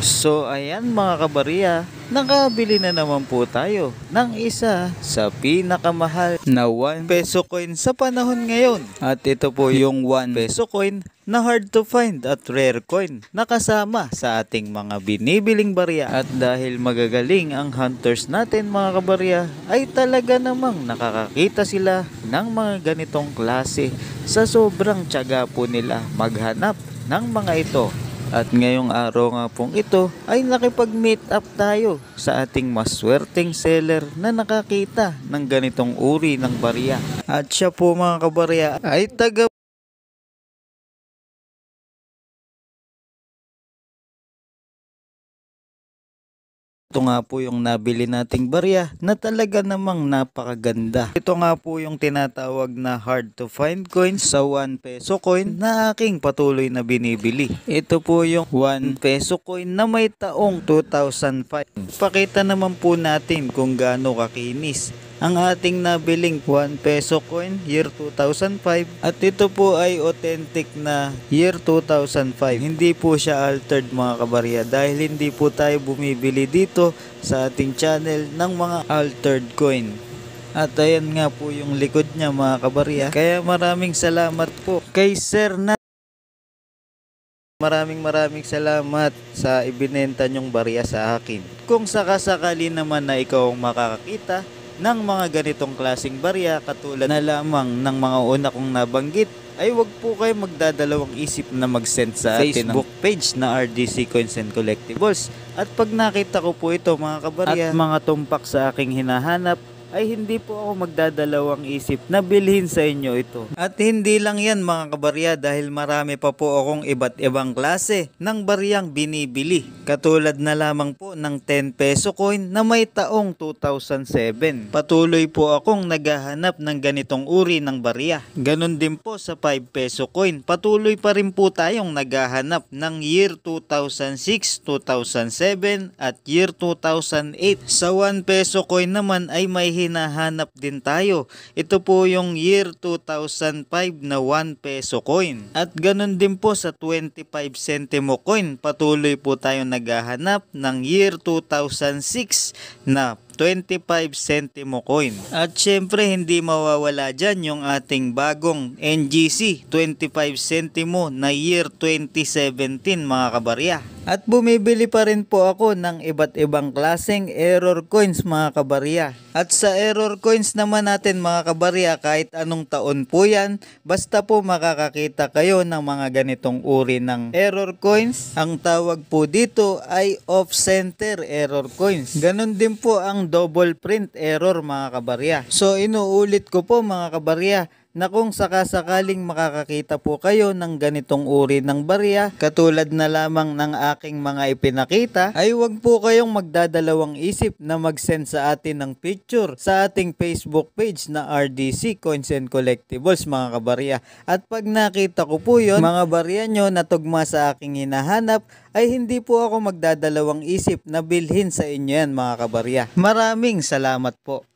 So ayan mga kabarya, nakabili na naman po tayo ng isa sa pinakamahal na 1 peso coin sa panahon ngayon. At ito po yung 1 peso coin na hard to find at rare coin na kasama sa ating mga binibiling barya. At dahil magagaling ang hunters natin mga kabarya, ay talaga namang nakakakita sila ng mga ganitong klase sa sobrang tiyaga po nila maghanap ng mga ito. At ngayong araw nga pong ito ay nakipag-meet up tayo sa ating maswerteng seller na nakakita ng ganitong uri ng barya. At siya po mga kabarya ay taga ito nga po yung nabili nating barya na talaga namang napakaganda. Ito nga po yung tinatawag na hard to find coin sa 1 peso coin na aking patuloy na binibili. Ito po yung 1 peso coin na may taong 2005. Pakita naman po natin kung gaano kakinis ang ating nabiling 1 peso coin year 2005 at ito po ay authentic na year 2005. Hindi po siya altered mga kabarya dahil hindi po tayo bumibili dito sa ating channel ng mga altered coin. At ayan nga po yung likod niya mga kabarya. Kaya maraming salamat po kay Sir na maraming salamat sa ibinenta nyong barya sa akin. Kung sakasakali naman na ikaw ang makakakita ng mga ganitong klaseng barya katulad na lamang ng mga una kong nabanggit, ay wag po kayo magdadalawang isip na mag-send sa Facebook page na RDC Coins and Collectibles. At pag nakita ko po ito mga kabarya at mga tumpak sa aking hinahanap, ay hindi po ako magdadalawang isip na bilhin sa inyo ito. At hindi lang yan mga kabarya dahil marami pa po akong iba't ibang klase ng baryang binibili. Katulad na lamang po ng 10 peso coin na may taong 2007. Patuloy po akong naghahanap ng ganitong uri ng barya. Ganon din po sa 5 peso coin. Patuloy pa rin po tayong naghahanap ng year 2006, 2007 at year 2008. Sa 1 peso coin naman ay may hinahanap din tayo. Ito po yung year 2005 na 1 peso coin. At ganun din po sa 25 centimo coin. Patuloy po tayo naghahanap ng year 2006 na 25 centimo coin. At syempre hindi mawawala dyan yung ating bagong NGC 25 centimo na year 2017 mga kabarya. At bumibili pa rin po ako ng iba't ibang klaseng error coins mga kabarya. At sa error coins naman natin mga kabarya, kahit anong taon po yan, basta po makakakita kayo ng mga ganitong uri ng error coins. Ang tawag po dito ay off-center error coins. Ganon din po ang double print error mga kabarya. So inuulit ko po mga kabarya na kung sakasakaling makakakita po kayo ng ganitong uri ng barya katulad na lamang ng aking mga ipinakita, ay wag po kayong magdadalawang isip na mag-send sa atin ng picture sa ating Facebook page na RDC Coins and Collectibles mga kabarya. At pag nakita ko po yon mga barya nyo na tugma sa aking hinahanap, ay hindi po ako magdadalawang isip na bilhin sa inyo yan mga kabarya. Maraming salamat po.